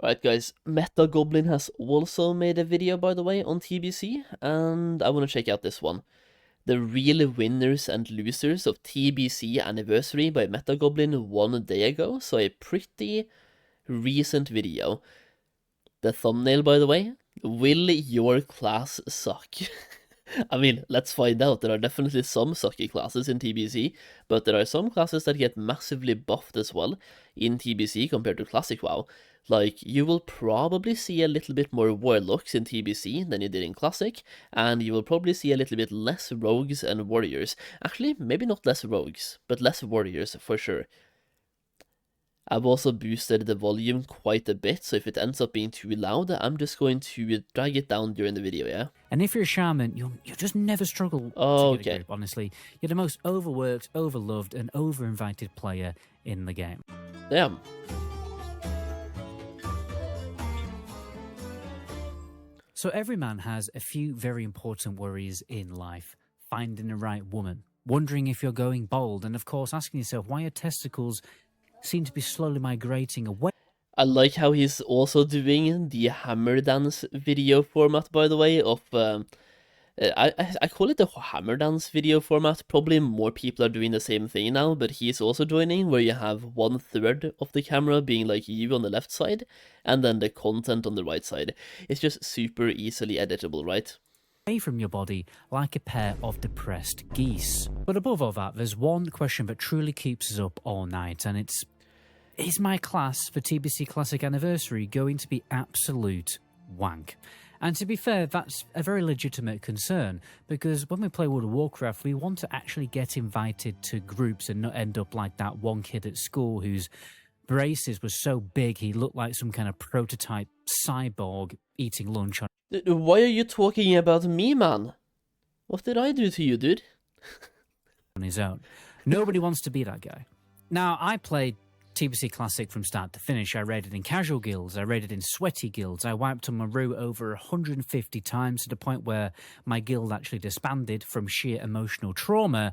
Alright guys, Meta Goblin has also made a video, by the way, on TBC, and I want to check out this one. The real winners and losers of TBC Anniversary by Meta Goblin 1 day ago, so a pretty recent video. The thumbnail, by the way, will your class suck? I mean, let's find out. There are definitely some sucky classes in TBC, but there are some classes that get massively buffed as well in TBC compared to Classic WoW. Like, you will probably see a little bit more Warlocks in TBC than you did in Classic, and you will probably see a little bit less Rogues and Warriors. Actually, maybe not less Rogues, but less Warriors for sure. I've also boosted the volume quite a bit, so if it ends up being too loud, I'm just going to drag it down during the video, yeah? And if you're a shaman, you'll just never struggle to get a group, honestly. You're the most overworked, overloved, and over-invited player in the game. Damn. So every man has a few very important worries in life. Finding the right woman, wondering if you're going bald, and of course asking yourself why your testicles seem to be slowly migrating away. I like how he's also doing the hammer dance video format, by the way, of, I call it the hammer dance video format. Probably more people are doing the same thing now, but he's also joining, where you have 1/3 of the camera being like you on the left side, and then the content on the right side. It's just super easily editable, right? Away from your body like a pair of depressed geese. But above all that, there's one question that truly keeps us up all night, and it's, is my class for TBC Classic Anniversary going to be absolute wank? And to be fair, that's a very legitimate concern, because when we play World of Warcraft, we want to actually get invited to groups and not end up like that one kid at school whose braces were so big he looked like some kind of prototype cyborg eating lunch on. Why are you talking about me, man? What did I do to you, dude? On his own. Nobody wants to be that guy. Now, I played TBC Classic from start to finish. I raided in casual guilds, I raided in sweaty guilds, I wiped on my route over 150 times to the point where my guild actually disbanded from sheer emotional trauma.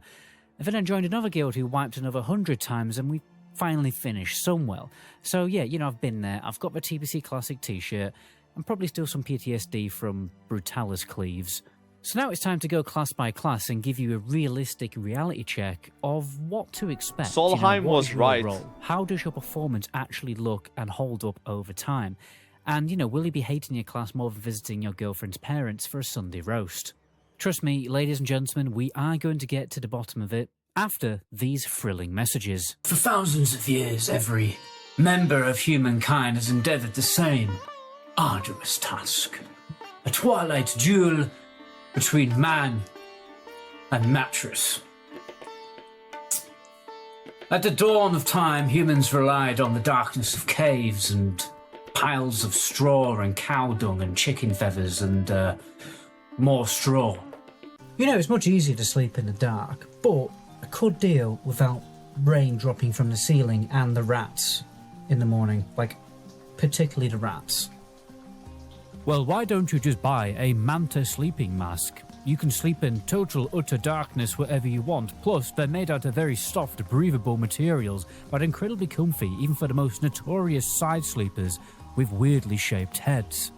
And then I joined another guild who wiped another 100 times, and we finally finished somewhere. So yeah, you know, I've been there. I've got the TBC Classic t-shirt, and probably still some PTSD from Brutalis Cleaves. So now it's time to go class by class and give you a realistic reality check of what to expect. Solheim was right. Role? How does your performance actually look and hold up over time? And, you know, will you be hating your class more than visiting your girlfriend's parents for a Sunday roast? Trust me, ladies and gentlemen, we are going to get to the bottom of it after these thrilling messages. For thousands of years, every member of humankind has endeavoured the same arduous task. A twilight duel between man and mattress. At the dawn of time, humans relied on the darkness of caves and piles of straw and cow dung and chicken feathers and more straw. You know, it's much easier to sleep in the dark, but I could deal without rain dropping from the ceiling and the rats in the morning, like particularly the rats. Well, why don't you just buy a Manta sleeping mask? You can sleep in total utter darkness wherever you want, plus they're made out of very soft, breathable materials, but incredibly comfy even for the most notorious side sleepers with weirdly shaped heads.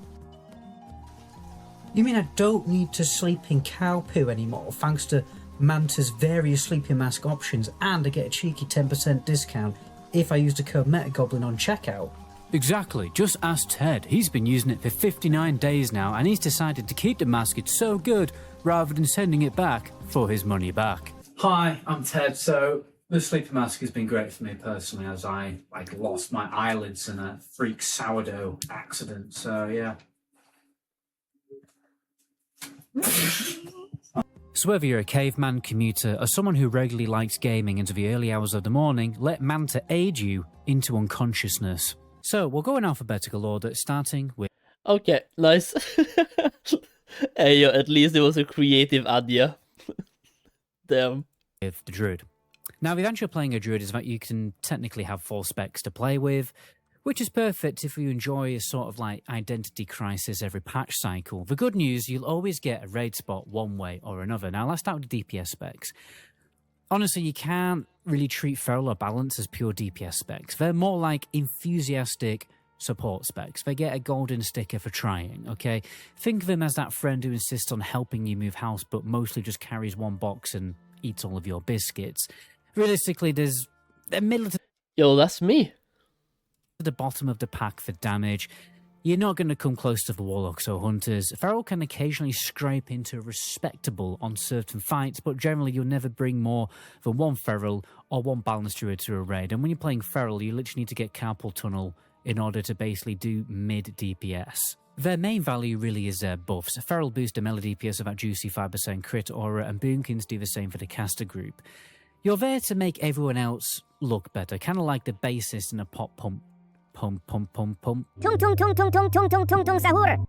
You mean I don't need to sleep in cow poo anymore thanks to Manta's various sleeping mask options, and I get a cheeky 10% discount if I use the code MetaGoblin on checkout? Exactly, just ask Ted. He's been using it for 59 days now, and he's decided to keep the mask. It's so good, rather than sending it back for his money back. Hi, I'm Ted. So the sleeping mask has been great for me personally, as I lost my eyelids in a freak sourdough accident. So yeah. So whether you're a caveman, commuter, or someone who regularly likes gaming into the early hours of the morning, let Manta aid you into unconsciousness. So we'll go in alphabetical order, starting with... Okay, nice. Hey, yo, at least it was a creative idea. Damn. With the Druid. Now, the advantage of playing a Druid is that you can technically have 4 specs to play with, which is perfect if you enjoy a sort of like identity crisis every patch cycle. The good news, you'll always get a raid spot one way or another. Now, let's start with the DPS specs. Honestly, you can't really treat Feral or Balance as pure DPS specs. They're more like enthusiastic support specs. They get a golden sticker for trying, okay? Think of him as that friend who insists on helping you move house but mostly just carries one box and eats all of your biscuits. Realistically, there's a middle to Yo, that's me. the bottom of the pack for damage. You're not going to come close to the Warlocks or Hunters. Feral can occasionally scrape into respectable on certain fights, but generally you'll never bring more than one Feral or one Balanced Druid to a raid. And when you're playing Feral, you literally need to get Carpal Tunnel in order to basically do mid DPS. Their main value really is their buffs. Feral boost a melee DPS of that juicy 5% crit aura, and Boomkins do the same for the caster group. You're there to make everyone else look better, kind of like the bassist in a pop pump. Tung tung tung tung tung tung tung tung tung tung sahur.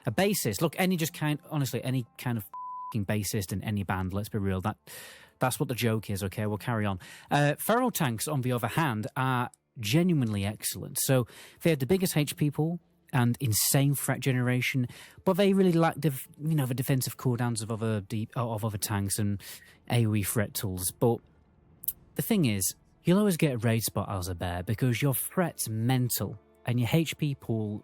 A bassist. Look, any kind of f***ing bassist in any band, let's be real. That's what the joke is, okay? We'll carry on. Feral tanks, on the other hand, are genuinely excellent. So they have the biggest HP pool and insane threat generation, but they really lack the defensive cooldowns of other tanks and AoE threat tools. But the thing is, you'll always get a raid spot as a bear because your threat's mental and your HP pool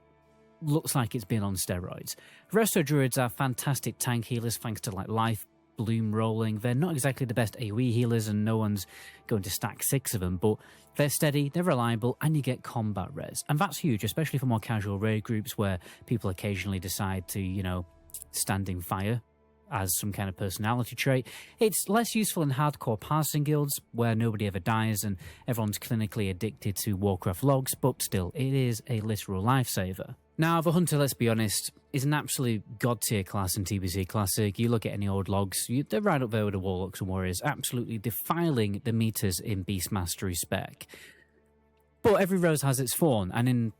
looks like it's been on steroids. Resto Druids are fantastic tank healers thanks to life bloom rolling. They're not exactly the best AoE healers and no one's going to stack 6 of them, but they're steady, they're reliable, and you get combat res. And that's huge, especially for more casual raid groups where people occasionally decide to, stand in fire as some kind of personality trait. It's less useful in hardcore passing guilds where nobody ever dies and everyone's clinically addicted to Warcraft logs, but still, it is a literal lifesaver. Now, the Hunter, let's be honest, is an absolute god-tier class in TBC Classic. You look at any old logs, they're right up there with the Warlocks and Warriors, absolutely defiling the meters in Beast Mastery spec. But every rose has its thorn, and in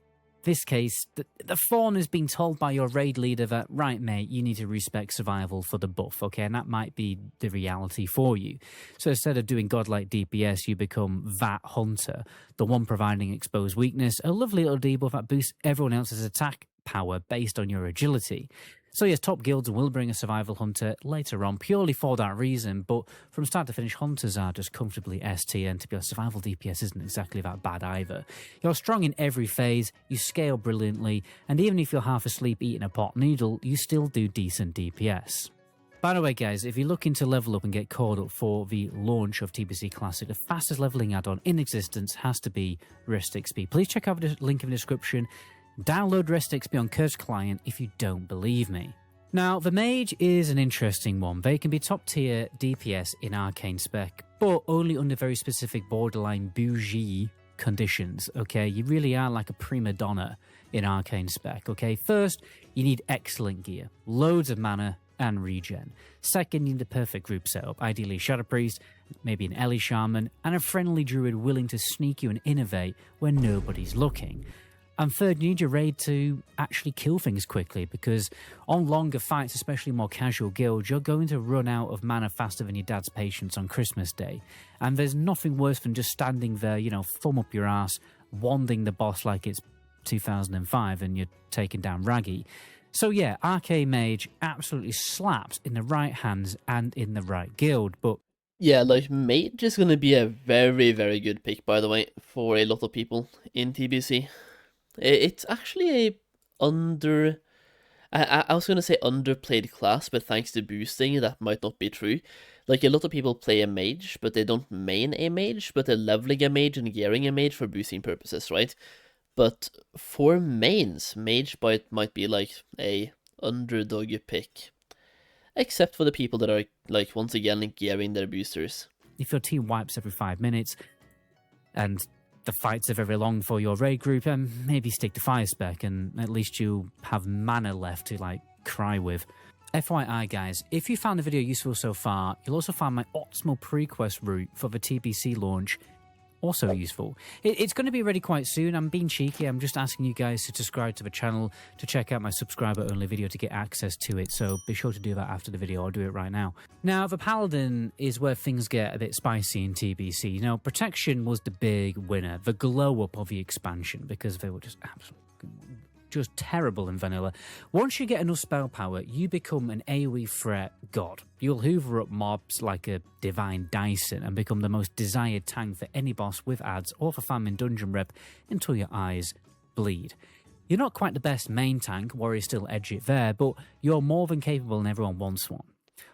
this case, the thorn has been told by your raid leader that, right, mate, you need to respect survival for the buff, okay? And that might be the reality for you. So instead of doing godlike DPS, you become that hunter, the one providing exposed weakness, a lovely little debuff that boosts everyone else's attack power based on your agility. So yes, top guilds will bring a survival hunter later on, purely for that reason, but from start to finish, hunters are just comfortably S tier, and to be honest, survival DPS isn't exactly that bad either. You're strong in every phase, you scale brilliantly, and even if you're half asleep eating a pot noodle, you still do decent DPS. By the way, guys, if you're looking to level up and get caught up for the launch of TBC Classic, the fastest leveling add-on in existence has to be Rest XP. Please check out the link in the description. Download Rest XP on Curse Client if you don't believe me. Now, the Mage is an interesting one. They can be top tier DPS in Arcane spec, but only under very specific borderline bougie conditions, okay? You really are like a prima donna in Arcane spec, okay? First, you need excellent gear, loads of mana and regen. Second, you need the perfect group setup, ideally a Shadow Priest, maybe an Ellie Shaman, and a friendly Druid willing to sneak you and innovate when nobody's looking. And third, you need your raid to actually kill things quickly, because on longer fights, especially more casual guilds, you're going to run out of mana faster than your dad's patience on Christmas Day. And there's nothing worse than just standing there, thumb up your ass, wanding the boss like it's 2005 and you're taking down Raggy. So yeah, Arcane Mage absolutely slaps in the right hands and in the right guild, but yeah, Mage is going to be a very, very good pick, by the way, for a lot of people in TBC. It's actually a I was going to say underplayed class, but thanks to boosting, that might not be true. A lot of people play a mage, but they don't main a mage, but they're leveling a mage and gearing a mage for boosting purposes, right? But for mains, mage might be a underdog pick. Except for the people that are, once again, gearing their boosters. If your team wipes every 5 minutes, and the fights are very long for your raid group, maybe stick to fire spec, and at least you have mana left to cry with. FYI guys, if you found the video useful so far, you'll also find my optimal pre-quest route for the TBC launch also useful. It's going to be ready quite soon. I'm being cheeky. I'm just asking you guys to subscribe to the channel, to check out my subscriber only video to get access to it, so be sure to do that after the video. I'll do it right now. Now, the Paladin is where things get a bit spicy in TBC. Protection was the big winner, the glow up of the expansion, because they were just absolutely terrible in vanilla. Once you get enough spell power, you become an AoE threat god. You'll hoover up mobs like a divine Dyson and become the most desired tank for any boss with ads or for farming dungeon rep until your eyes bleed. You're not quite the best main tank, Warrior's still edge it there, but you're more than capable and everyone wants one.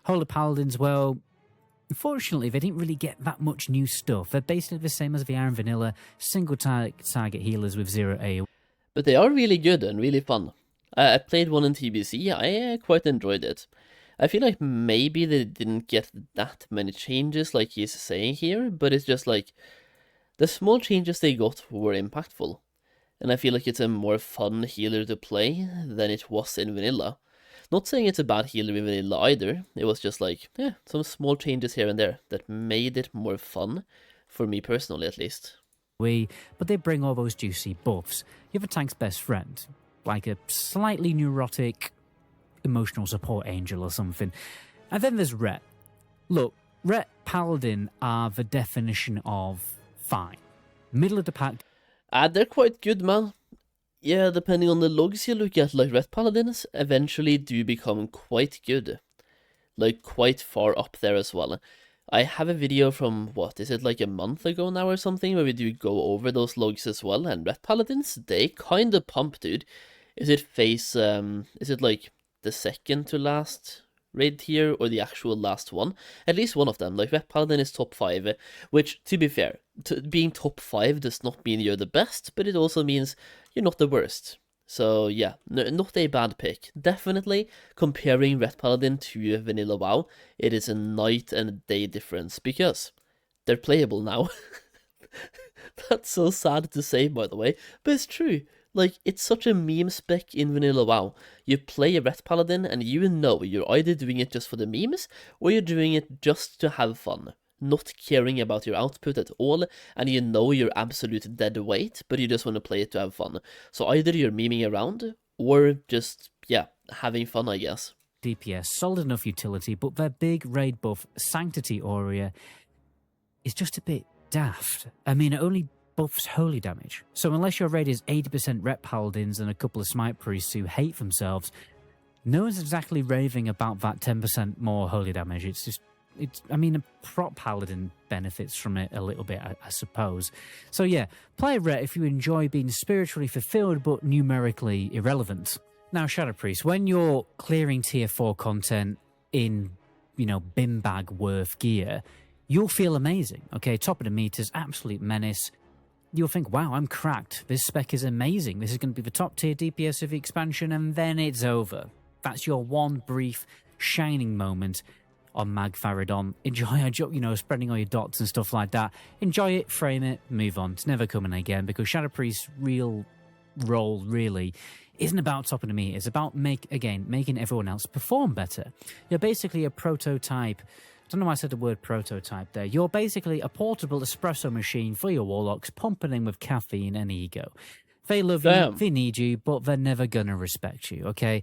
Holy Paladins, well, unfortunately, they didn't really get that much new stuff. They're basically the same as the Iron Vanilla, single target healers with 0 AoE. But they are really good and really fun. I played one in TBC, I quite enjoyed it. I feel like maybe they didn't get that many changes like he's saying here, but it's just like, the small changes they got were impactful. And I feel like it's a more fun healer to play than it was in Vanilla. Not saying it's a bad healer in Vanilla either, it was just like, some small changes here and there that made it more fun, for me personally at least. But they bring all those juicy buffs. You're the tank's best friend, like a slightly neurotic emotional support angel or something. And then there's Ret. Look, Ret Paladin are the definition of fine. Middle of the pack. They're quite good, man. Yeah, depending on the logs you look at, like Ret Paladins eventually do become quite good. Like, quite far up there as well. I have a video from, what, is it like a month ago now or something, where we do go over those logs as well, and Ret Paladins, they kinda pump, dude. Is it like the second to last raid tier, or the actual last one? At least one of them, like Ret Paladin is top 5, which, to be fair, being top 5 does not mean you're the best, but it also means you're not the worst. So yeah, not a bad pick. Definitely, comparing Ret Paladin to Vanilla WoW, it is a night and day difference, because they're playable now. That's so sad to say, by the way, but it's true. Like, it's such a meme spec in Vanilla WoW. You play a Ret Paladin and you know you're either doing it just for the memes, or you're doing it just to have fun. Not caring about your output at all, and you know you're absolute dead weight, but you just want to play it to have fun. So either you're memeing around, or just, having fun, I guess. DPS, solid enough utility, but their big raid buff, Sanctity Aurea, is just a bit daft. I mean, it only buffs holy damage. So unless your raid is 80% Ret Paladins and a couple of Smite Priests who hate themselves, no one's exactly raving about that 10% more holy damage. I mean, a prop Paladin benefits from it a little bit, I suppose. So yeah, play Ret if you enjoy being spiritually fulfilled but numerically irrelevant. Now, Shadow Priest, when you're clearing tier 4 content in, bin bag worth gear, you'll feel amazing, okay? Top of the meters, absolute menace. You'll think, wow, I'm cracked. This spec is amazing. This is going to be the top tier DPS of the expansion, and then it's over. That's your one brief, shining moment on Mag Faradon. Enjoy, spreading all your dots and stuff like that. Enjoy it, frame it, move on. It's never coming again, because Shadow Priest's real role, really, isn't about topping the meter. It's about making everyone else perform better. You're basically a prototype. I don't know why I said the word prototype there. You're basically a portable espresso machine for your Warlocks, pumping in with caffeine and ego. They love you, they need you, but they're never gonna respect you, okay?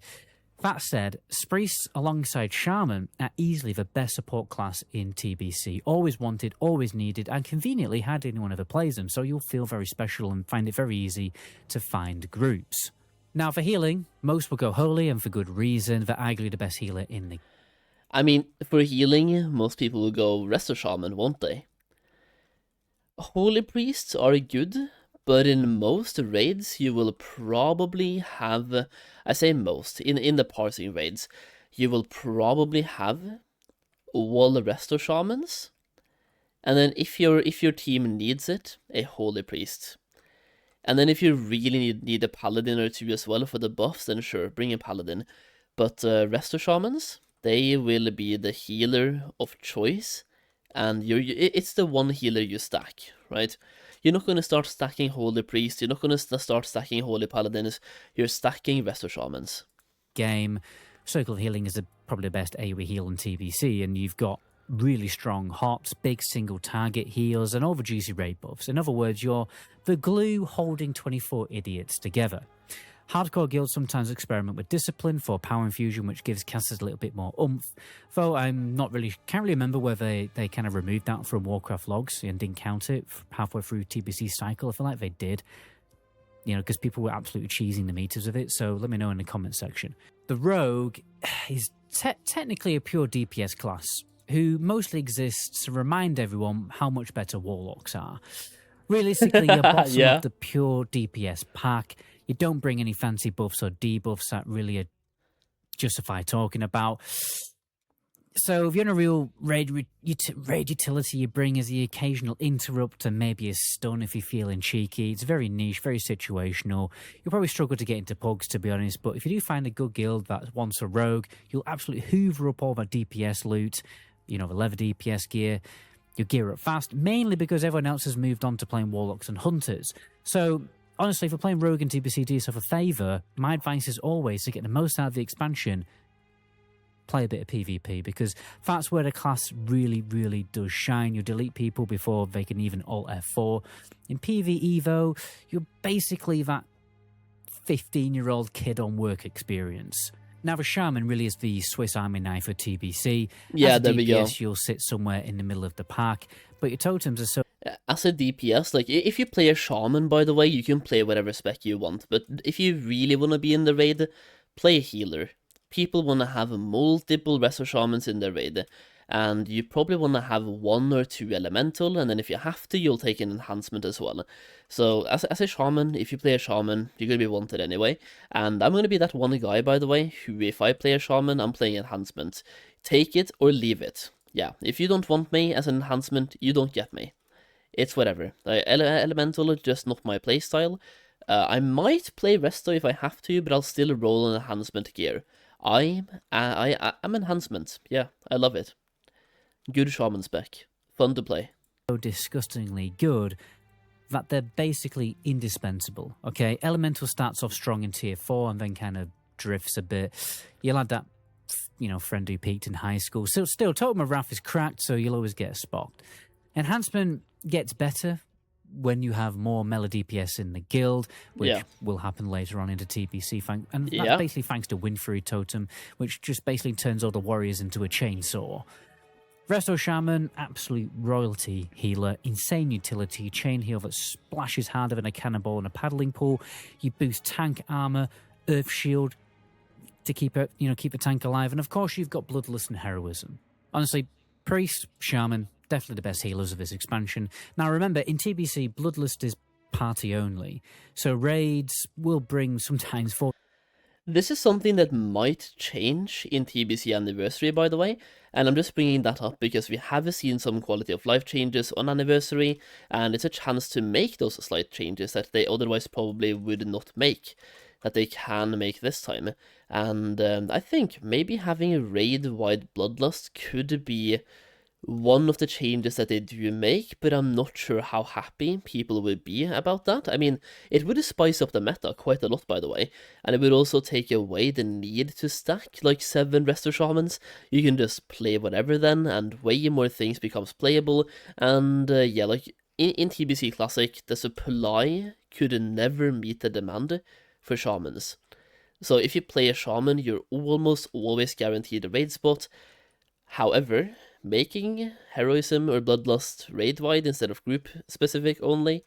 That said, Priests alongside Shaman are easily the best support class in TBC. Always wanted, always needed, and conveniently had anyone ever plays them, so you'll feel very special and find it very easy to find groups. Now, for healing, most will go Holy, and for good reason. They're arguably the best healer in the... I mean, for healing, most people will go Resto Shaman, won't they? Holy Priests are good, but in most raids, you will probably have, I say most, in the parsing raids, you will probably have all the Resto Shamans, and then if your team needs it, a Holy Priest. And then if you really need a Paladin or two as well for the buffs, then sure, bring a Paladin. But Resto Shamans, they will be the healer of choice, and it's the one healer you stack, right? You're not going to start stacking Holy Priest, you're not going to start stacking Holy Paladins, you're stacking Resto Shamans. Game, Circle of Healing is probably the best AoE heal in TBC, and you've got really strong hops, big single target heals, and all the juicy raid buffs. In other words, you're the glue holding 24 idiots together. Hardcore guilds sometimes experiment with discipline for power infusion, which gives casters a little bit more oomph. Though can't really remember whether they kind of removed that from Warcraft logs and didn't count it halfway through TBC cycle. I feel like they did, because people were absolutely cheesing the meters of it. So let me know in the comment section. The Rogue is technically a pure DPS class, who mostly exists to remind everyone how much better Warlocks are. Realistically, you're bossing Yeah. up the pure DPS pack. You don't bring any fancy buffs or debuffs that really justify talking about. So if you're in a real raid utility, you bring is the occasional interrupt and maybe a stun if you're feeling cheeky. It's very niche, very situational. You'll probably struggle to get into pugs, to be honest, but if you do find a good guild that wants a rogue, you'll absolutely hoover up all that DPS loot, the leather DPS gear. You gear up fast, mainly because everyone else has moved on to playing Warlocks and Hunters. So honestly, if you're playing Rogue and TBC, do yourself a favour. My advice is always to get the most out of the expansion, play a bit of PvP, because that's where the class really, really does shine. You delete people before they can even alt F4. In PvEvo, you're basically that 15-year-old kid on work experience. Now, the Shaman really is the Swiss Army knife for TBC. Yeah, As a there we go. DPS, you'll sit somewhere in the middle of the pack, but your totems are so As a DPS, like, if you play a Shaman, by the way, you can play whatever spec you want, but if you really want to be in the raid, play a healer. People want to have multiple Resto Shamans in their raid, and you probably want to have 1 or 2 Elemental, and then if you have to, you'll take an Enhancement as well. So, as a Shaman, if you play a Shaman, you're going to be wanted anyway, and I'm going to be that one guy, by the way, who, if I play a Shaman, I'm playing Enhancement. Take it or leave it. Yeah, if you don't want me as an Enhancement, you don't get me. It's whatever. Elemental is just not my playstyle. I might play Resto if I have to, but I'll still roll an Enhancement gear. I'm Enhancement. Yeah, I love it. Good Shaman spec. Fun to play. disgustingly good that they're basically indispensable. Okay, Elemental starts off strong in tier 4 and then kind of drifts a bit. You'll have that, friend who peaked in high school. Still, Totem of Wrath is cracked, so you'll always get a spot. Enhancement gets better when you have more melee DPS in the guild, which will happen later on into TBC. And that's basically thanks to Windfury Totem, which just basically turns all the warriors into a chainsaw. Resto Shaman, absolute royalty healer, insane utility, chain heal that splashes harder than a cannonball in a paddling pool. You boost tank armor, earth shield to keep it, keep the tank alive, and of course you've got bloodlust and heroism. Honestly, priest, shaman, definitely the best healers of this expansion. Now remember, in TBC, bloodlust is party only, so raids will bring sometimes 4. This is something that might change in TBC Anniversary, by the way, and I'm just bringing that up because we have seen some quality of life changes on Anniversary, and it's a chance to make those slight changes that they otherwise probably would not make, that they can make this time. And I think maybe having a raid-wide bloodlust could be one of the changes that they do make, but I'm not sure how happy people would be about that. I mean, it would spice up the meta quite a lot, by the way, and it would also take away the need to stack like 7 Resto Shamans. You can just play whatever then, and way more things becomes playable, and like in TBC Classic, the supply could never meet the demand for Shamans. So if you play a Shaman, you're almost always guaranteed a raid spot. However, making Heroism or Bloodlust raid-wide instead of group-specific only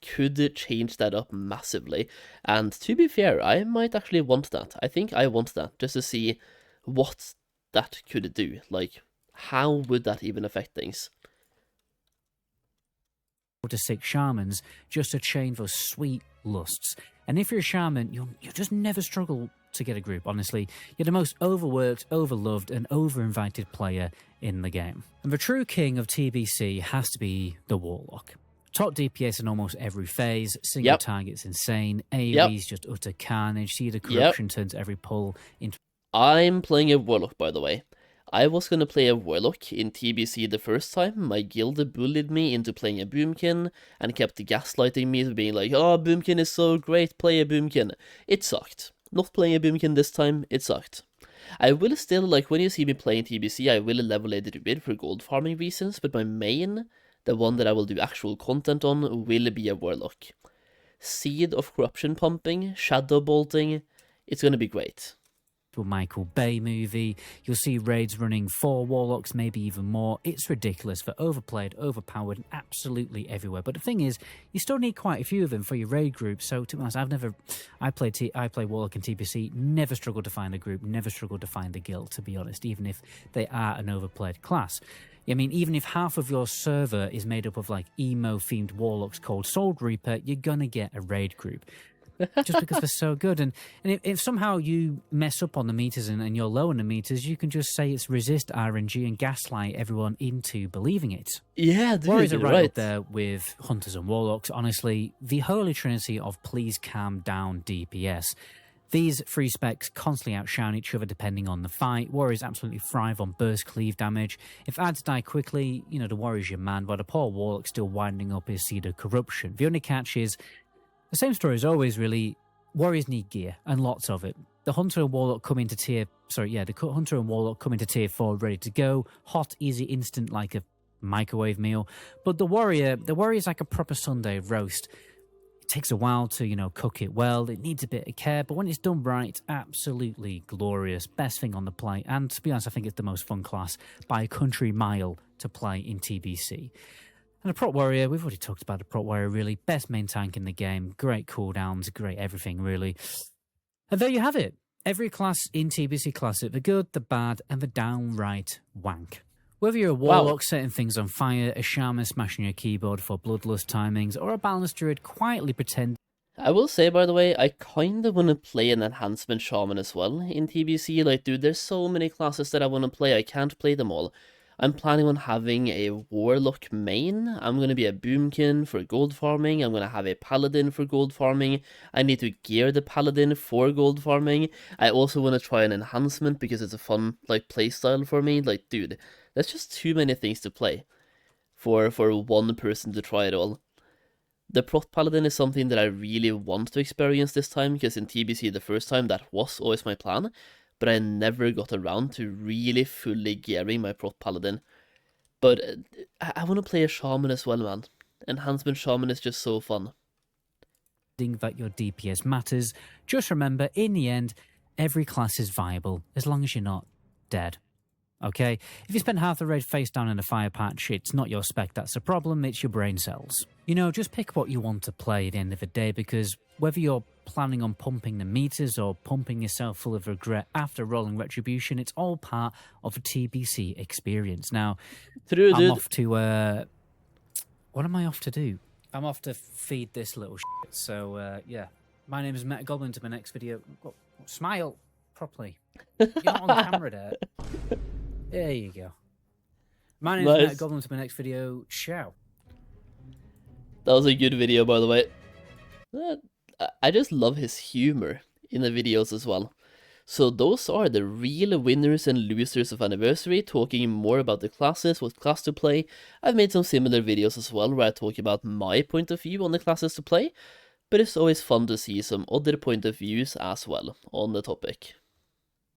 could change that up massively. And to be fair, I might actually want that. I think I want that, just to see what that could do. Like, how would that even affect things? To 6 shamans just to chain those sweet lusts. And if you're a shaman, you'll just never struggle to get a group, honestly. You're the most overworked, overloved, and over-invited player in the game. And the true king of TBC has to be the Warlock. Top DPS in almost every phase, single target's insane, AoE's just utter carnage, see the corruption turns every pull into... I'm playing a Warlock, by the way. I was gonna play a Warlock in TBC the first time. My guild bullied me into playing a Boomkin and kept gaslighting me, being like, oh, Boomkin is so great, play a Boomkin. It sucked. Not playing a Boomkin this time, it sucked. I will still, like, when you see me playing TBC, I will level a Druid for gold farming reasons, but my main, the one that I will do actual content on, will be a Warlock. Seed of Corruption pumping, Shadow bolting, it's gonna be great. to a Michael Bay movie. You'll see raids running 4 Warlocks, maybe even more. It's ridiculous for overplayed, overpowered, and absolutely everywhere. But the thing is, you still need quite a few of them for your raid group. So to be honest, I play Warlock and TBC, never struggled to find a group, never struggled to find a guild, to be honest, even if they are an overplayed class. I mean, even if half of your server is made up of like emo-themed warlocks called Soul Reaper, you're gonna get a raid group. Just because they're so good. And if somehow you mess up on the meters and you're low on the meters, you can just say it's resist RNG and gaslight everyone into believing it. Yeah, dude, Warriors are you're right right up there with Hunters and Warlocks. Honestly, the holy trinity of please calm down DPS. These three specs constantly outshine each other depending on the fight. Warriors absolutely thrive on burst cleave damage. If ads die quickly, you know, the Warrior's your man, while the poor Warlock's still winding up his seed of corruption. The only catch is, the same story as always, really, Warriors need gear, and lots of it. The Hunter and Warlock come into the Hunter and Warlock come into tier 4 ready to go. Hot, easy, instant, like a microwave meal. But the Warrior's like a proper Sunday roast. It takes a while to, you know, cook it well. It needs a bit of care, but when it's done right, absolutely glorious. Best thing on the plate. And to be honest, I think it's the most fun class by a country mile to play in TBC. And a Prot Warrior, we've already talked about the Prot Warrior, really. Best main tank in the game. Great cooldowns, great everything, really. And there you have it. Every class in TBC Classic, the good, the bad, and the downright wank. Whether you're a Warlock setting things on fire, a Shaman smashing your keyboard for bloodlust timings, or a balanced Druid quietly pretending... I will say, by the way, I kind of want to play an Enhancement Shaman as well in TBC. Like, dude, there's so many classes that I want to play. I can't play them all. I'm planning on having a Warlock main. I'm going to be a Boomkin for gold farming. I'm going to have a Paladin for gold farming. I need to gear the Paladin for gold farming. I also want to try an enhancement because it's a fun, like, playstyle for me. Like, dude, that's just too many things to play for one person to try it all. The Prot Paladin is something that I really want to experience this time, because in TBC the first time that was always my plan, but I never got around to really fully gearing my Prot Paladin. But I want to play a Shaman as well, man. Enhancement Shaman is just so fun. that your DPS matters. Just remember, in the end, every class is viable, as long as you're not dead. Okay? If you spend half the raid face down in a fire patch, it's not your spec that's a problem, it's your brain cells. You know, just pick what you want to play at the end of the day, because whether you're planning on pumping the meters or pumping yourself full of regret after rolling Retribution, it's all part of a TBC experience. Now, I'm off to... what am I off to do? I'm off to feed this little shit. So, yeah. My name is Matt Goblin. To my next video... Smile properly. You're not on camera there. There you go. My name is Matt Goblin. To my next video. Ciao. That was a good video, by the way. I just love his humor in the videos as well. So those are the real winners and losers of Anniversary, talking more about the classes, what class to play. I've made some similar videos as well where I talk about my point of view on the classes to play, but it's always fun to see some other point of views as well on the topic.